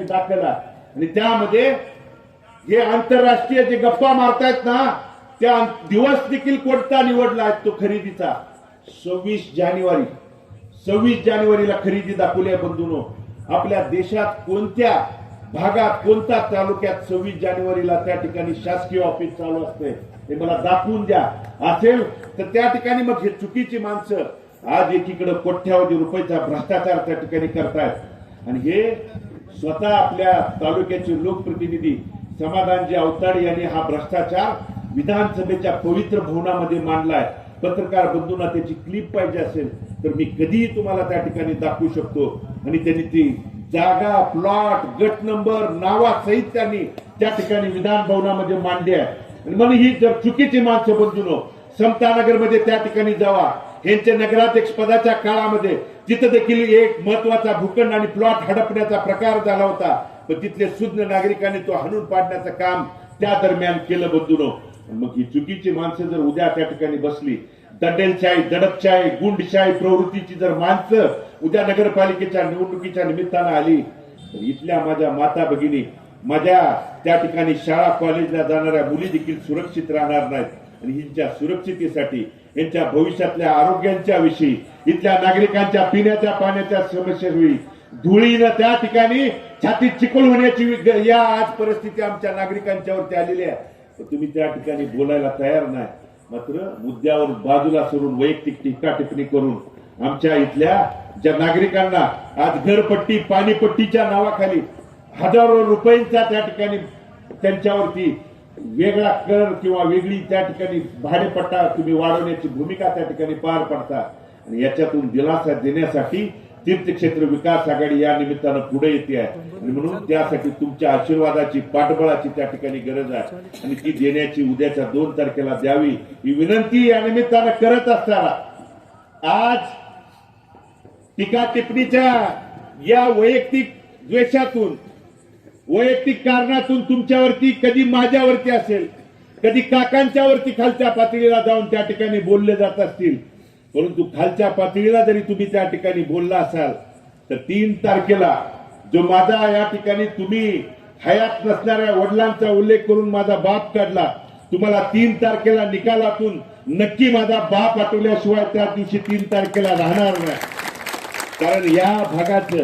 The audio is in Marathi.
दाखल आहे आणि त्यामध्ये जे आंतरराष्ट्रीय जे गप्पा मारतायत ना त्या दिवस देखील कोणता निवडला आहे तो खरेदीचा 26 जानेवारीला खरेदी दाखवली आहे बंधूंनो. आपल्या देशात कोणत्या भागात कोणत्या तालुक्यात 26 जानेवारीला त्या ठिकाणी शासकीय ऑफिस चालू असते हे मला दाखवून द्या. असेल तर त्या ठिकाणी मग हे चुकीची माणसं आज एकीकडे कोट्यावधी रुपयाचा भ्रष्टाचार त्या ठिकाणी करतायत आणि हे स्वतः आपल्या तालुक्याचे लोकप्रतिनिधी समाधानजी अवताडे यांनी हा भ्रष्टाचार विधानसभेच्या पवित्र भवनामध्ये मांडलाय. पत्रकार बंधूंना त्याची क्लिप पाहिजे असेल तर मी कधीही तुम्हाला त्या ठिकाणी दाखवू शकतो आणि त्यांनी ती जागा प्लॉट गट नंबर नावासहित त्यांनी त्या ठिकाणी विधान भवनामध्ये मांडली आहे. आणि म्हणून ही जर चुकीची माणसं बंधूंनो समतानगरमध्ये त्या ठिकाणी जावा. यांच्या नगराध्यक्ष पदाच्या काळामध्ये तिथं देखील एक महत्वाचा भूखंड आणि प्लॉट हडपण्याचा प्रकार झाला होता पण तिथले सुज्ञ नागरिकांनी तो हाणून पाडण्याचं काम त्या दरम्यान केलं बंधूंनो. मग ही चुकीची माणसं जर उद्या त्या ठिकाणी बसली दंडेलशाही दडपशाही गुंडशाही प्रवृत्तीची जर माणसं उद्या नगरपालिकेच्या निवडणुकीच्या निमित्तानं आली तर इथल्या माझ्या माता भगिनी माझ्या त्या ठिकाणी शाळा कॉलेजला जाणाऱ्या मुली देखील सुरक्षित राहणार नाहीत आणि यांच्या सुरक्षितेसाठी यांच्या भविष्यातल्या आरोग्यांच्या विषयी इथल्या नागरिकांच्या पिण्याच्या पाण्याच्या समस्येविषयी धुळीनं त्या ठिकाणी छातीत चिकोल होण्याची या आज परिस्थिती आमच्या नागरिकांच्यावरती आलेली आहे. तुम्ही त्या ठिकाणी बोलायला तयार नाही. मात्र मुद्द्यावर बाजूला सोडून वैयक्तिक टीका टिप्पणी करून आमच्या इथल्या ज्या नागरिकांना आज घरपट्टी पाणीपट्टीच्या नावाखाली हजारो रुपयांचा त्या ठिकाणी त्यांच्यावरती वेगळा कर किंवा वेगळी त्या ठिकाणी भाडेपट्टा तुम्ही वाढवण्याची भूमिका त्या ठिकाणी पार पडता आणि याच्यातून दिलासा देण्यासाठी तीर्थक्षेत्र विकास आघाडी या निमित्तानं पुढे येते आहे आणि म्हणून त्यासाठी तुमच्या आशीर्वादाची पाठबळाची त्या ठिकाणी गरज आहे आणि ती देण्याची उद्याच्या 2 तारखेला द्यावी ही विनंती या निमित्तानं करत असताना आज टीका टिप्पणीच्या या वैयक्तिक द्वेषातून वैयक्तिक कारणातून तुमच्यावरती कधी माझ्यावरती असेल कधी काकांच्यावरती खालच्या पातळीला जाऊन त्या ठिकाणी बोलले जात असतील परंतु खालच्या पातळीला जरी तुम्ही त्या ठिकाणी बोलला असाल तर 3 तारखेला जो माझा या ठिकाणी तुम्ही हयात नसणाऱ्या वडिलांचा उल्लेख करून माझा बाप काढला तुम्हाला 3 तारखेला निकालातून नक्की माझा बाप आठवल्याशिवाय त्या दिवशी 3 तारखेला राहणार नाही. कारण या भागाचं